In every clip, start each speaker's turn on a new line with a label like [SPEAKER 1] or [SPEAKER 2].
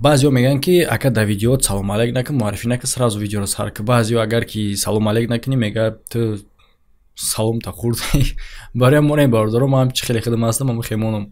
[SPEAKER 1] баъзеҳо мегӯянд ки ака дар видеоат салом алейк накун, муаррифӣ накун, сразу видеоро сар кун. Баъзеҳо агар ки салом алейк накунӣ мегӯяд ту саломта хурдӣ. Барои моне бародаро, ман чӣ хеле хидам ҳастам, ман хемонам.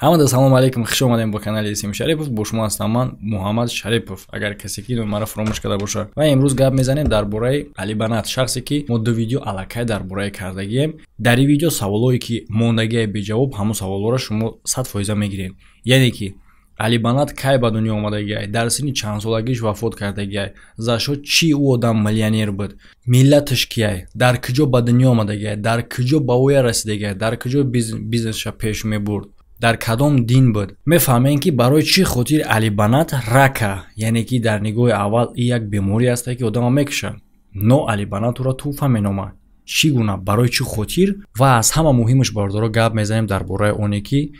[SPEAKER 1] Ҳамада салом алейкум, хуш омадем ба канали Эсим Шарипов. Бо шумо ҳастам ман, Муҳаммад Шарипов, агар касе ки номеро фаромӯш карда бошад. Ва имрӯз гап мезанем дар бораи Али Банат, шахсе ки мо ду видео аллакай дар бораи кардагием. Дар ин видео саволое ки мондагиа беҷавоб, ҳамон саволҳоро шумо 100% мегирем. Яъне ки Али Банат кай ба дунё омадагиай, дар синни чанд солагиш вафот кардагиай, за шо чӣ ӯ одам миллионер буд, миллаташ кияй, дар куҷо ба дунё омадагиай, дар куҷо ба оя расидагиай, дар куҷо бизнесша пеш мебурд, дар кадом дин буд. Мефаҳмем ки барои чӣ хотир Али Банат рака, яъне ки дар нигоҳи аввал ин як беморӣ аст ки одамро мекушад. Но Али Банат ӯро туҳфа меномад. Чӣ гуна, барои чӣ хотир? Ва аз ҳама муҳимаш бардоро гап мезанем дар бораи оне ки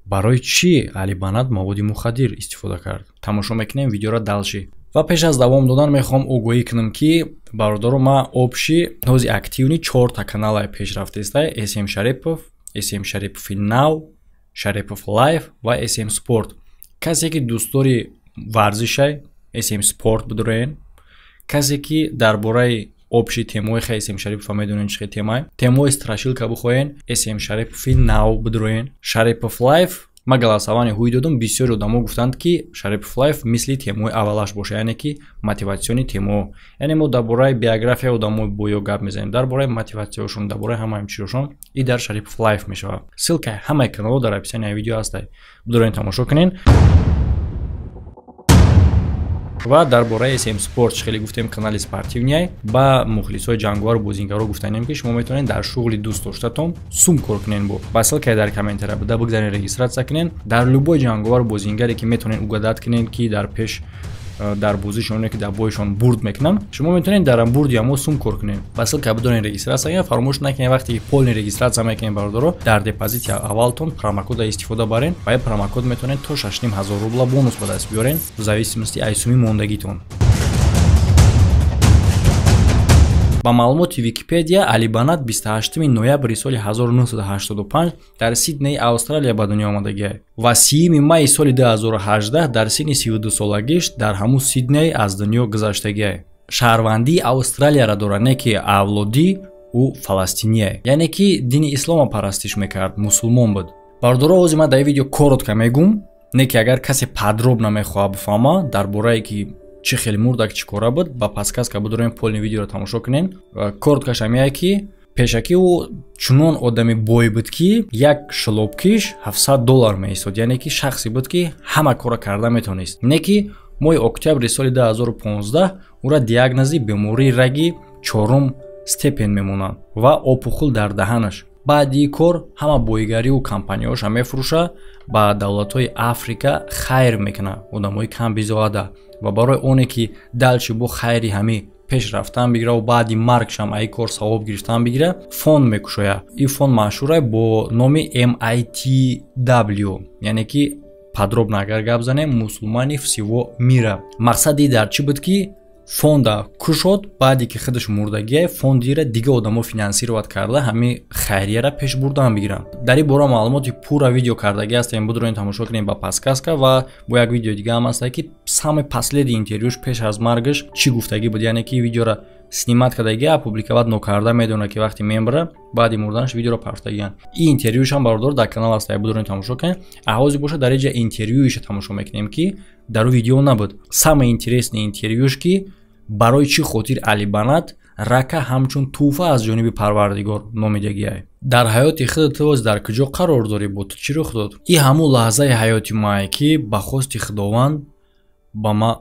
[SPEAKER 1] барои чӣ Али Банат маводи мухаддир истифода кард. Тамошо мекунем видеоро далши. Ва пеш аз давом додан мехоҳам огоҳӣ кунам ки бародаро ма обши ҳози активни 4 та каналаи пешрафтаистай Эсим Шарипов, Эсим Шарипов Now, Шарипов Life ва Эсим Sport. Касе ки дӯстдори варзишай Эсим Sport бидурен, касе ки дар бораи обши темои хе Эсим Шарипов медонен чӣ темаи темои страшилка бихоҳен Эсим Шарипов Now бидурен. Шарипов Life ма галасавани ҳуй додам, бисёри одамо гуфтанд ки Шарипов Life мисли темои аввалаш боша, яъне ки мотиватсиони темо. Яъне мо дар бораи биографияи одамои боё гап мезанем, дар бораи мотиватсияшон, дар бораи ҳамаи чизошон. И дар Шарипов Life мешавад. Ссилкаи ҳамаи каналҳо дар описиони видео ҳастад. Бидурен тамошо кунен. Ва дар бораи Эсим Спорт чӣ хеле гуфтем, канали спортивниай ба мухлисои ҷангувару бозингаро гуфтанем ки шумо метавонед дар шуғли дӯст доштатон сум кор кунен. Бо ба ссилкаи дар комментария буда бигзарен, регистратсия кунен. Дар любой ҷангувару бозингаре ки метавонен угадат кунен ки дар пеш дар бозишоне ки дар бойшон бурд мекунанд, шумо метавонед дар бурди ҳамо сум кор кунед. Ба ссилка бидорен регистратсия. Фаромӯш накунед вақте ки полни регистратсия мекунед бародаро, дар депозити аввалтон промокода истифода барен ва ин промокод метавонед то 6500 рубла бонус ба даст биёрен в зависимости аз суми мондагитон. ба маълумоти Википедия, Али Банат 28 ноябри соли 1985 дар Сидней, Австралия ба дунё омадагиай ва 3 майи соли 2018 дар синни 32 солагиш дар ҳамун Сидней аз дунё гузаштагиай. Шаҳрвандии Австралияро дорад, не ки авлоди ӯ фаластиниай, яъне ки дини ислома парастиш мекард, мусулмон буд. Бародаро, ҳозир ман дар видео коротка мегум, не ки агар касе подробно мехоҳад бифаҳма дар бораи ки чӣ хеле мурдак чӣ кора буд, ба подкастка бидорем полни видеоро тамошо кунен. Короткаш ҳамяе ки пешакӣ ӯ чунон одами бой буд ки як шлопкиш $700 меистод, яъне ки шахсе буд ки ҳама кора карда метавонист. Не ки моҳи октябри соли 2015 ӯра диагнози бемории раги 4 степен мемонад ва опухул дар даҳанаш. баъди кор ҳама бойгариву компанияҳоша мефурӯша, ба давлатҳои Африка хайр мекунад, одамои кам бизоада. Ва барои оне ки далчи бо хайри ҳами пеш рафтан бигира ва баъди маргшам аи кор савоб гирифтан бигира, фонд мекушоя. ин фонд машҳура бо номи MITW, яъне ки подробно агар гап занем, мусулмани всего мира. Мақсади дар чӣ буд ки фонда кушод, баъде ки худаш мурдагиай, фондира дига одамо финансироват карда ҳами хайрияра пеш бурдан бигиранд. Дар ин бора маълумоти пурра видео кардаги ҳастем, бидорен тамошо кунем ба подкастка. Ва бо як видео дига ҳам аст ки самый последний интервьюш пеш аз маргаш чӣ гуфтагӣ буд, яъне ки видеора снимат кардаги публиковат нокарда медонад ки вақти мембара баъди мурданаш видеоро пафтагиан. Ин интервьюш ҳам бародаро дар канал аст, бидорен тамошо кунем. А ҳозир боша дар инҷа интервьюиша тамошо мекунем ки дар ӯ видео набуд. Самый интересный интервьюш ки барои чӣ хотир Али Банат рака ҳамчун туҳфа аз ҷониби Парвардигор номидагиай. Дар ҳаёти худат оз дар куҷо қарор дорӣ, бо ту чӣ рух дод? Ин ҳамун лаҳзаи ҳаёти мае ки ба хости Худованд ба ма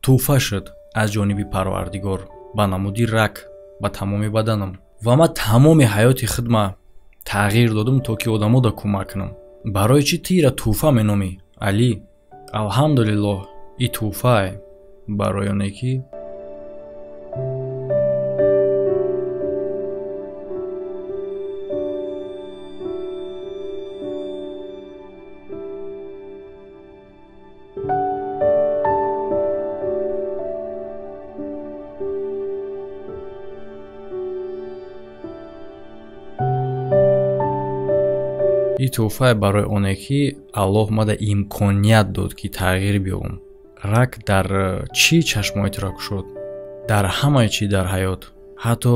[SPEAKER 1] туҳфа шуд аз ҷониби Парвардигор ба намуди рак ба тамоми баданам. Ва ман тамоми ҳаёти худма тағйир додам то ки одамода кӯмак кунам. Барои чӣ ту ира туҳфа меномӣ, Али? Алҳамдулиллоҳ, ин туҳфае барои оне ки ин туҳфае барои оне ки Аллоҳ мада имконият дод ки тағйир биёбам. рак дар чӣ чашмоятро кушод? дар ҳамаи чӣ дар ҳаёт, ҳатто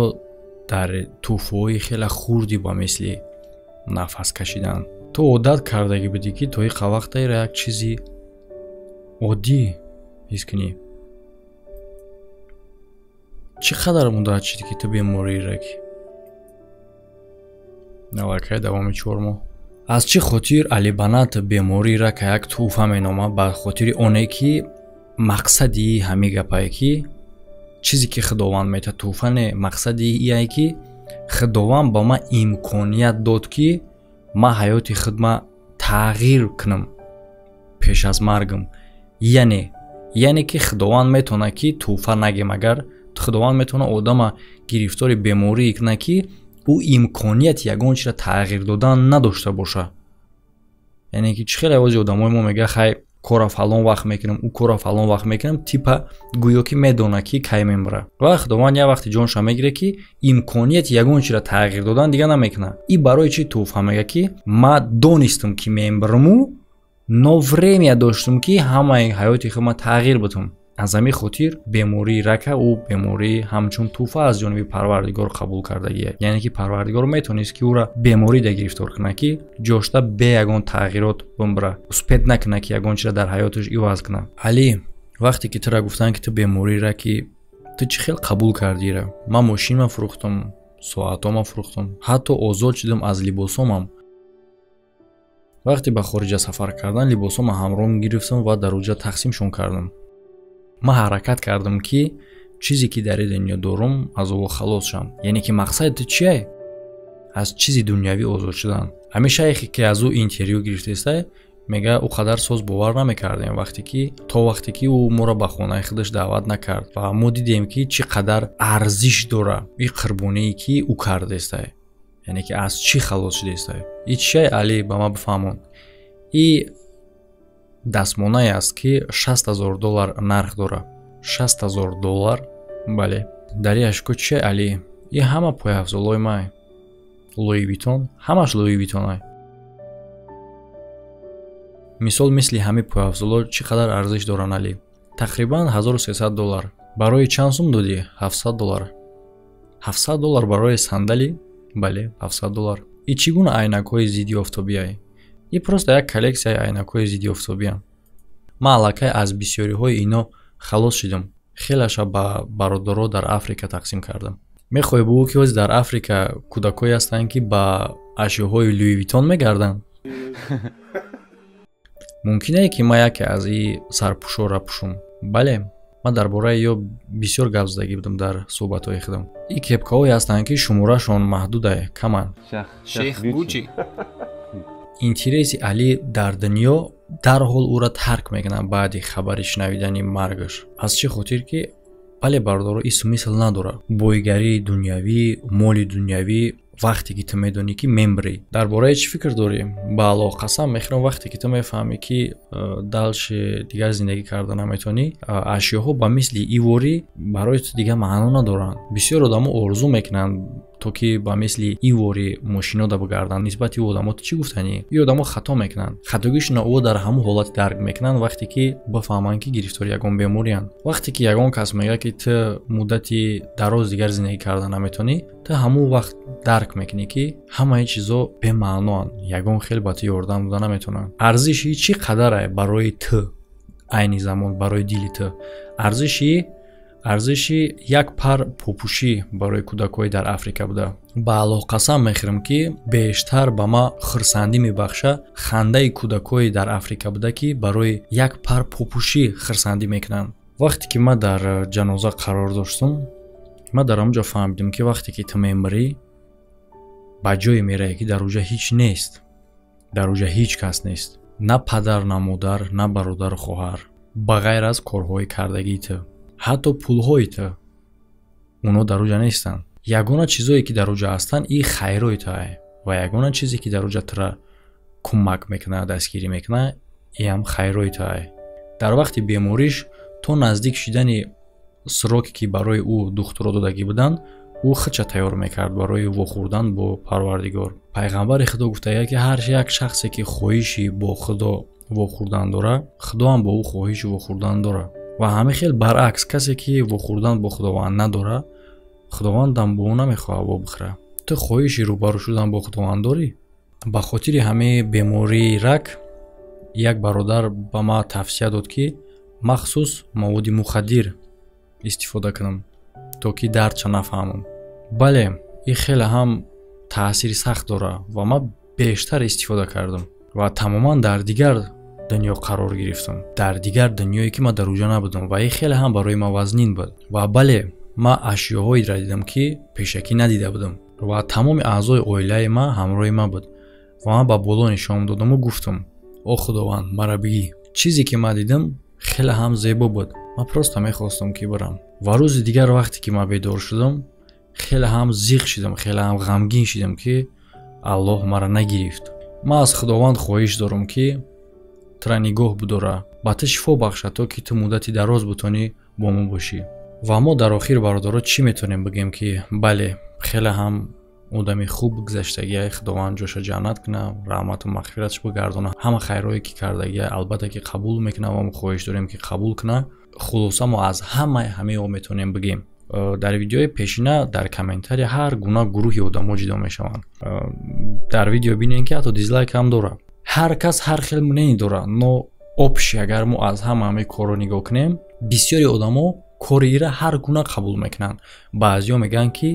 [SPEAKER 1] дар тӯҳфаҳои хеле хурди ба мисли нафас кашидан. ту одат кардагӣ будӣ ки то иқа вақтаеро як чизи оддӣ ҳис кунӣ. чӣ қадар муддат шуд ки ту бемории рак? навакай давоми 4 моҳ. аз чӣ хотир Али Банат бемории рака як тӯҳфа меномад? ба хотири оне ки мақсади ҳами гапае ки чизе ки худованд мета тӯҳфа не, мақсади ие ки худованд ба ман имконият дод ки ман ҳаёти худма тағйир кунам пеш аз маргам. яъне ки худованд метавона ки тӯҳфа нагем, агар худованд метавона одама гирифтори беморие куна ки ӯ имконияти ягон чизро тағйир додан надошта боша. яъне ки чӣ хеле баъзе одамои мо мега хай кора фалон вақт мекунам, ӯ кора фалон вақт мекунам, типа гӯё ки медона ки кай мемира. ва худованд як вақти ҷонша мегире ки имконияти ягон чизро тағйир додан дига намекуна. И барои чӣ тӯҳфа мега ки ма донистам ки мемираму, но время доштам ки ҳамаи ҳаёти худма тағйир бутам. аз ҳамин хотир бемории рака ӯ бемории ҳамчун тӯҳфа аз ҷониби Парвардигор қабул кардагие. яъне ки Парвардигор метавонист ки ӯра беморӣ да гирифтор куна ки ҷошта бе ягон тағйирот бимбира, успед накуна ки ягон чизро дар ҳаёташ иваз куна. Али, вақте ки тура гуфтанд ки ту бемории раки, ту чӣ хел қабул кардира? ман мошинам фурӯхтам, соатомам фурӯхтам, ҳатто озод шудам аз либосомам. вақте ба хориҷа сафар кардан либосома ҳамроҳ гирифтам ва дар уҷа тақсимшон кардам. ман ҳаракат кардам ки чизе ки дар дунё дорам аз ӯ халос шам. яъне ки мақсади ту чие? аз чизи дунявӣ озод шудан. ҳамин шайхе ки аз ӯ интервю гирифтеста мега ӯ қадар соз бовар намекардем вақте ки ӯ моро ба хонаи худаш даъват накард ва мо дидем ки чӣ қадар арзиш дора и қурбоние ки ӯ кардеста. яъне ки аз чӣ халос шудеста. и чие Али, ба ман бифаҳмон. и дастмонае аст ки $60,000 нарх дора. $60,000? бале. дарияш ку чие Али? и ҳама пойафзолои май. Луи Витон? ҳамаш Луи Витон ай. мисол мисли ҳами пойафзоло чӣ қадар арзиш доранд Али? тақрибан $1300. барои чанд сум додӣ? $700. $700 барои сандали? бале, $700. и чӣ гуна айнакҳои зидди офтобиай? и просто як коллексияи айнакҳои зидди офтобиам. ман аллакай аз бисёриҳои ино халос шудам. хелаша ба бародаро дар Африка тақсим кардам. мехоҳӣ бигӯ ки ҳоз дар Африка кӯдакҳое ҳастанд ки ба ашёҳои Луи Витон мегарданд? мумкинае ки ман яке аз ин сарпӯшҳоро пӯшам? бале, ман дар бораи ё бисёр гап задагӣ будам дар суҳбатҳои худам. и кепкаҳое ҳастанд ки шуморашон маҳдуда каманд.
[SPEAKER 2] Шейх Гуччи.
[SPEAKER 1] интереси Али дар дунё дарҳол ӯро тарк мекунад баъди хабари шунавидани маргаш. аз чӣ хотир ки бале бародаро ин смисл надора. бойгарии дунявӣ, моли дунявӣ, вақте ки ту медонӣ ки мембирӣ. дар бораи чӣ фикр дорӣ? ба Аллоҳ қасам мехӯрам вақте ки ту мефаҳмӣ ки далши дигар зиндагӣ карда наметавонӣ, ашёҳо ба мисли иворӣ барои ту дигар маъно надоранд. бисёр одамо орзу мекунанд то ки ба мисли ивори мошино да бигарданд. нисбати одамо ту чӣ гуфтанӣ? и одамо хато мекунанд. хатогишона ӯ дар ҳамон ҳолати дарк мекунанд вақте ки бифаҳманд ки гирифтори ягон бемориянд. вақте ки ягон кас мега ки ту муддати дароз дигар зиндагӣ карда наметавонӣ, ту ҳамон вақт дарк мекунӣ ки ҳамаи чизо бемаъноанд. ягон хел ба ту ёрдам дода наметавонанд. арзиши чӣ қадар ай барои ту айни замон, барои дили ту? арзиши як пар попӯшӣ барои кӯдакҳои дар Африка буда. ба Аллоҳ қасам мехӯрам ки бештар ба ма хурсандӣ мебахша хандаи кӯдакҳои дар Африка буда ки барои як пар попӯшӣ хурсандӣ мекунанд. вақте ки ман дар ҷаноза қарор доштам, ман дар онҷо фаҳмидам ки вақте ки ту мемирӣ, ба ҷое меравӣ ки дар уҷа ҳеч нест. дар уҷа ҳеч кас нест. на падар, на модар, на бародару хоҳар, ба ғайр аз корҳои кардагии ту. ҳатто пулҳои ту, оно дар уҷа нестанд. ягона чизое ки дар уҷа ҳастанд и хайрои ту ай. ва ягона чизе ки дар уҷа тура кӯмак мекунад, дастгирӣ мекунад, иам хайрои ту ай. дар вақти бемориш то наздик шудани сроке ки барои ӯ духтуро додагӣ буданд, ӯ хича тайёр мекард барои вохӯрдан бо Парвардигор. пайғамбари худо гуфтааст ки ҳар як шахсе ки хоҳиши бо худо вохӯрдан дора, худо ҳам бо ӯ хоҳиши вохӯрдан дора. ва ҳамин хел баръакс, касе ки вохӯрдан бо худованд надора, худовандам бо ӯ намехоҳад вобихӯра. ту хоҳиши рӯбарӯ шудан бо худованд дорӣ? ба хотири ҳамаи бемории рак як бародар ба ман тавсия дод ки махсус маводи мухаддир истифода кунам, то ки дардша нафаҳмам. бале, ин хеле ҳам таъсири сахт дора ва ман бештар истифода кардам ва тамоман дар дигар дунё қарор гирифтам, дар дигар дунёе ки ман дар оҷа набудам ва ин хеле ҳам барои ман вазнин буд. ва бале, ман ашёҳоеро дидам ки пешакӣ надида будам ва тамоми аъзои оилаи ман ҳамроҳи ман буд ва ман ба боло нишон додаму гуфтам: о худованд, мара бигӣ. чизе ки ман дидам хеле ҳам зебо буд. ман просто мехостам ки барам. ва рӯзи дигар вақте ки ман бедор шудам, хеле ҳам зиқ шидам, хеле ҳам ғамгин шидам ки аллоҳ мара нагирифт. ман аз худованд хоҳиш дорам ки тура нигоҳ бидора, ба ту шифо бахша, то ки ту муддати дароз бутонӣ бо мо бошӣ. ва мо дар охир бародаро чӣ метавонем бигем ки бале, хеле ҳам одами хуб гузаштагия, худованд ҷоша ҷаннат куна, раҳмату мағфиратш бигардона, ҳама хайрое ки кардагия албатта ки қабул мекуна ва мо хоҳиш дорем ки қабул куна. хулоса мо аз ҳамаи метавонем бигем. дар видеои пешина дар комментария ҳар гуна гурӯҳи одамо ҷудо мешаванд. дар видео бинем ки ҳатто дизлайк ҳам дора. ҳар кас ҳар хел мнение дора, но обши агар мо аз ҳамаи корро нигоҳ кунем, бисёри одамо кори ира ҳар гуна қабул мекунанд. баъзиҳо мегӯянд ки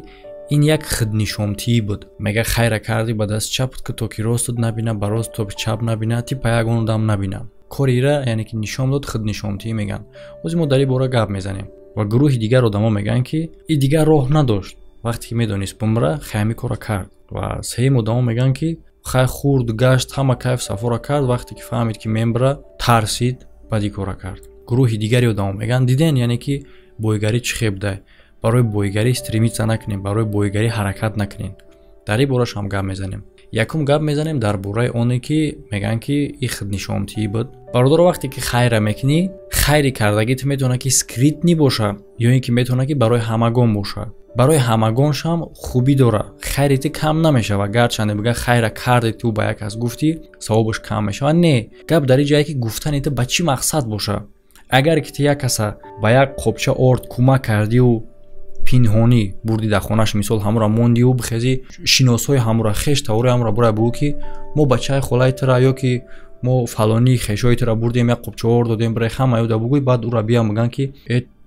[SPEAKER 1] ин як худнишонтӣ буд. мега хайра кардӣ ба даст чап ки то ки ростут набина, ба рост то чап набина, ти па ягон одам набина. кори ира яъне ки нишон дод, худнишонтӣ мегӯянд. ҳозир мо дар ин бора гап мезанем. ва гурӯҳи дигар одамо мегӯянд ки ин дигар роҳ надошт. вақте ки медонист бумра, хай кора кард. ва сеюм одамо мегӯянд ки хай хурд гашт, ҳама кайф сафора кард, вақте ки фаҳмид ки мембра, тарсид, баъди кора кард. гурӯҳи дигари одамо мегӯянд диден, яъне ки бойгарӣ чӣ хебдай, барои бойгарӣ стремитса накунем, барои бойгарӣ ҳаракат накунем. дар ин бораш ҳам гап мезанем. якум гап мезанем дар бораи оне ки мегӯянд ки ин худнишонтӣ буд. бародаро, вақте ки хайра мекунӣ, хайри кардагит метавонад ки скритнӣ боша ё ин ки метавонад ки барои ҳамагон боша. барои ҳамагонш ҳам хубӣ дора. хайри ту кам намешава. гарчанде бигӯя хайра карди ту ба як кас гуфтӣ, савобаш кам мешава. не, гап дар ин ҷое ки гуфтани ту ба чӣ мақсад боша. агар ки ту як каса ба як қопча орд кӯмак кардиу пинҳонӣ бурди дар хонаш, мисол ҳамура мондиу бихези шиносҳои ҳамура хеш тавори ҳамура бурай бугӯ ки мо бачаи холаи тура ё ки мо фалони хешҳои тура бурдем, як қопча орд додем, барои ҳама ёда бугӯй, баъд ура биям бигӯянд ки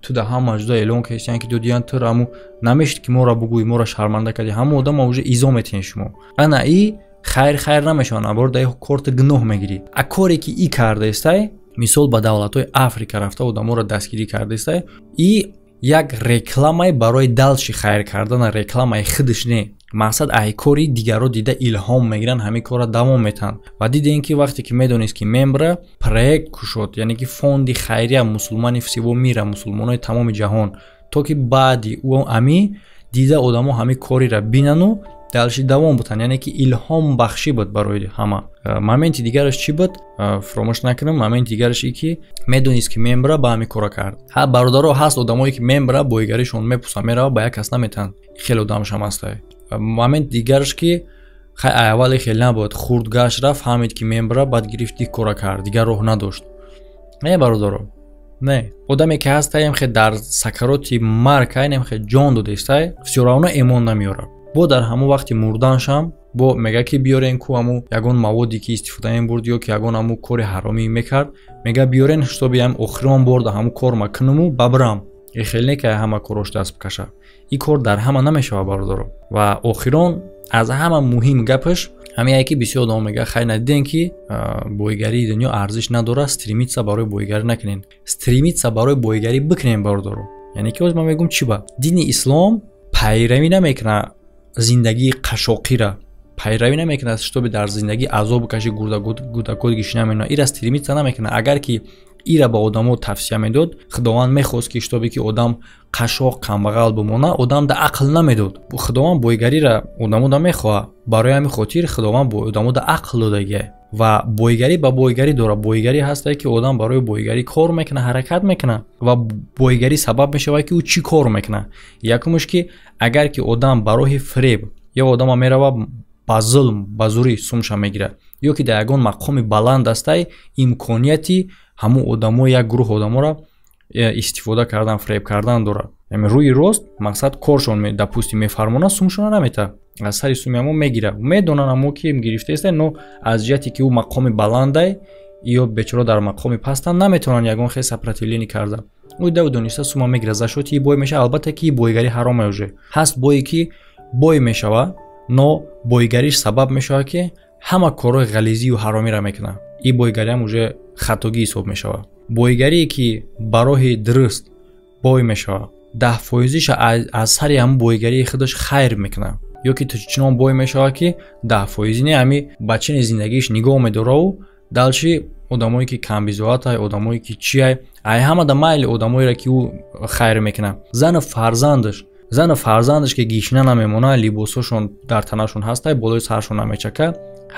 [SPEAKER 1] ту да ҳама ҷудо эълон кардиян ки додиян тура, аму намешид ки мора бугӯй, мора шарманда кардӣ, ҳама одама уже изо метиҳен шумо. ана и хайр намешавад, абор да корту гуноҳ мегирӣ. а коре ки и кардаестай, мисол ба давлатҳои Африка рафта одаморо дастгирӣ кардаестай, и як рекламаи барои далши хайр кардана, рекламаи худаш не. мақсад аи кори дигаро дида илҳом мегиранд, ҳамин кора давом метаҳанд. ва дидем ки вақте ки медонист ки мембра проект кушод, яъне ки фонди хайрия мусулмани всего мира, мусулмонои тамоми ҷаҳон, то ки баъди ӯ ами дида одамо ҳамин корира бинану далши давом бутанд, яъне ки илҳом бахшӣ буд барои ҳама. моменти дигараш чӣ буд? фаромӯш накунам, моменти дигараш ин ки медонист ки мембра ба ҳамин кора кард. ҳа бародаро ҳаст одамое ки мембра бойгаришон мепурсанд, мерава ба як кас наметан, хеле одамшам ҳастай. момент дигараш ки хай аввали хеле набуд, хурд гашт рафт, фаҳмид ки мембра, баъд гирифт дик кора кард, дигар роҳ надошт. не бародаро, не. одаме ки ҳастай ем хел дар сакароти марг айнем хел ҷон додестай, всё равно эмон намеёрад. бо дар ҳамон вақти мурданшам бо мега ки биёрен ку аму ягон маводи ки истифода мебурд ё ки ягон аму кори ҳаромӣ мекард, мега биёрен ҳисоби ям охирон бор да ҳамун кор макунуму бабрам. ин хел не ки ҳама корош даст бикаша. ин кор дар ҳама намешава бародаро. ва охирон аз ҳама муҳим гапаш ҳамин ки бисёр одам мега хай надиден ки бойгарии дунё арзиш надора, стремитса барои бойгарӣ накунен. стремитса барои бойгарӣ бикунем бародаро. яъне ки ҳозир ман мегӯям чӣ ба? дини ислом пайравӣ намекуна зиндагии қашоқира, пайравӣ намекуна штоби дар зиндагӣ азоб каши гудакот гиши намекуна, ира стремитса намекуна. агар ки ира ба одамо тавсия медод, худованд мехост ки штобе ки одам қашоқ камбағал бимона, одам да ақл намедод. худованд бойгарира одамо да мехоҳад, барои ҳамин хотир худованд бо одамо да ақл додагия. ва бойгарӣ ба бойгарӣ дора. бойгарӣ ҳастае ки одам барои бойгарӣ кор мекуна, ҳаракат мекуна ва бойгарӣ сабаб мешавад ки ӯ чӣ кор мекуна. якумш ки агар ки одам ба роҳи фреб ё одама мерава ба зулм ба зурӣ сумша мегирад ё ки дар ягон мақоми баланд астаи имконияти ҳамун одаморо як гурӯҳ одаморо истифода кардан фреб кардан дорад рӯи рост мақсад коршон допустим мефармона сумшона намета аз сари суми ҳамо мегира медонан ҳамо ки гирифтаеста но аз ҷиҳате ки ӯ мақоми баландай ё бечора дар мақоми пастан наметавонанд ягон хел сопротивление кардан ӯ давдониста сума мегира за шоти бой меша албатта ки бойгарӣ ҳароме уже ҳаст бое ки бой мешава но бойгариш сабаб мешавад ки ҳама корҳои ғализию ҳаромиро мекунад ин бойгариам уже хатогӣ ҳисоб мешавад бойгарие ки ба роҳи дуруст бой мешавад 10% аз сари ҳамун бойгарии худаш хайр мекунад ё ки чунон бой мешавад ки 10% не ҳами бачини зиндагииш нигоҳ медораву далчи одамое ки камбизоатай одамое ки чиай ай ҳама да майли одамоеро ки ӯ хайр мекунад зани фарзандаш ки гишна намемонад либосошон дар танашон ҳастай болои саршон намечака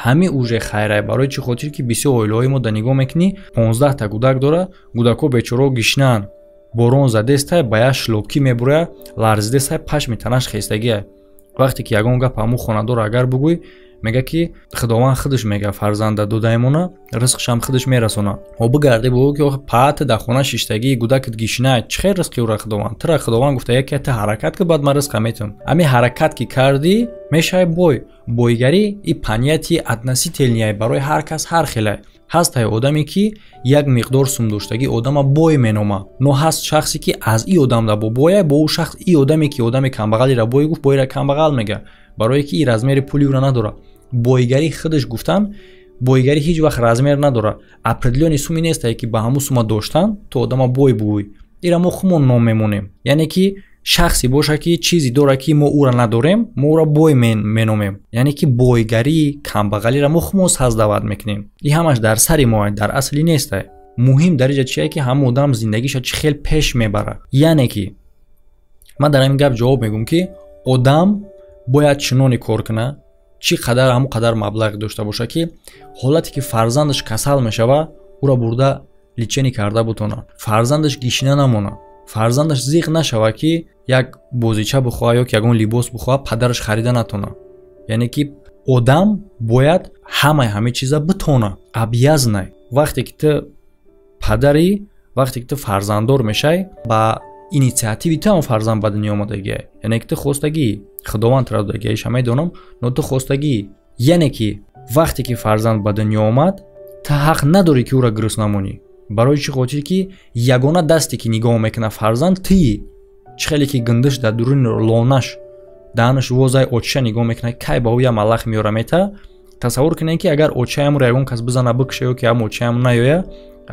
[SPEAKER 1] ҳами уже хайрай барои чӣ хотир ки бисёр оилаҳои мо да нигоҳ мекунӣ 15 та гудак дора гудако бечорао гишнаанд борон задестай ба як шлопки мебурая ларзидестай пашми танаш хестагия вақте ки ягон гап ҳамун хонадор агар бугӯй мега ки худованд худаш мега фарзанда додаемона ризқшам худаш мерасона ва бигарди бигӯ ки паате дар хона шиштагии гудакат гишнай чӣ хел ризқи ӯра худованд тира худованд гуфта яке та ҳаракат ки баъд ман ризқа метавам ами ҳаракат ки кардӣ мешавай бойгарӣ и понятие относительное барои ҳар кас ҳар хелай ҳастай одаме ки як миқдор сум доштагӣ одама бой менома но ҳаст шахсе ки аз и одам да бобоя бо ӯ шахс и одаме ки одами камбағалира бой гуфт бойра камбағал мега барое ки и размери пули ӯра надора бойгарӣ худаш гуфтам бойгарӣ ҳеҷ вақт размер надора определёни суми нестае ки ба ҳамун сума доштан то одама бой бугӯй ира мо хумон ном мемонем яъне ки шахсе боша ки чизе дора ки мо ӯра надорем мо ӯра бой меномем яъне ки бойгарии камбағалиро мо хумон саздават мекунем и ҳамаш дар сари мо дар асли нестае муҳим дар иҷа чие ки ҳамун одам зиндагиша чӣ хел пеш мебара яъне ки ман дар ҳамин гап ҷавоб мегӯям ки одам бояд чуноне кор кунад чӣ қадар ҳамун қадар маблағ дошта боша ки ҳолате ки фарзандаш касал мешава ӯра бурда личени карда бутона фарзандаш гишна намона фарзандаш зиқ нашава ки як бозича бихоҳад ё ки ягон либос бихоҳад падараш харида натона яъне ки одам бояд ҳамаи чиза битона обязанай вақте ки ту падарӣ вақте ки ту фарзанддор мешай ба инициативи ту ҳам фарзанд ба дунё омадагиай яъне ки ту хостагии худованд тара додагиаиша медонам но ту хостагии яъне ки вақте ки фарзанд ба дунё омад ту ҳақ надорӣ ки ӯра гирус намонӣ барои чӣ хотир ки ягона дасте ки нигоҳ мекуна фарзанд тии чӣ хеле ки гиндаш дар дуруни лонаш даҳанаш возай очиша нигоҳ мекуна кай ба ӯ я малах меёра мета тасаввур кунед ки агар очаямро ягон кас бизана бикша ё ки ҳам очаям наёя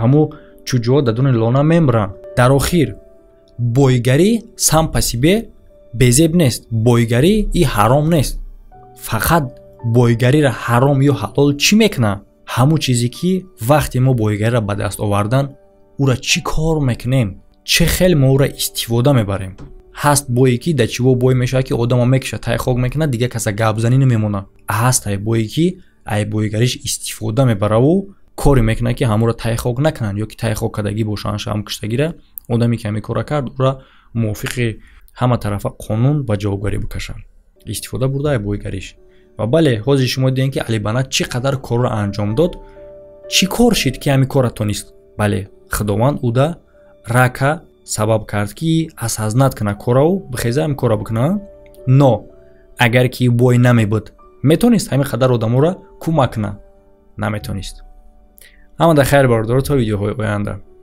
[SPEAKER 1] ҳамун чуҷоҳо дар дуруни лона мемран дар охир бойгарӣ сам па себе безеб нест бойгарӣ и ҳаром нест фақат бойгариро ҳаром ё ҳалол чӣ мекуна ҳамун чизе ки вақте мо бойгариро ба даст овардан ӯра чӣ кор мекунем чӣ хел мо ӯра истифода мебарем ҳаст бое ки дар чиво бой мешавад ки одама мекиша тай хок мекуна дига каса гапзанӣ намемона ҳаст ай бое ки ай бойгариш истифода мебараву коре мекуна ки ҳамуро тай хок накунанд ё ки тай хок кардагӣ бошанд шам киштагира одаме ки ҳамин кора кард ӯра мувофиқи ҳама тарафа қонун ба ҷавобгарӣ бикашанд истифода бурда ай бойгариш ва бале ҳозир шумо дидем ки Али Банат чӣ қадар корро анҷом дод чӣ кор шид ки ҳамин кора тонист бале худованд ӯда рака сабаб кард ки асазнат куна корау бихеза ҳамин кора бикуна но агар ки бой намебуд метонист ҳамин қадар одаморо кӯмак куна наметонист ҳама да хайр бародаро то видеоҳои оянда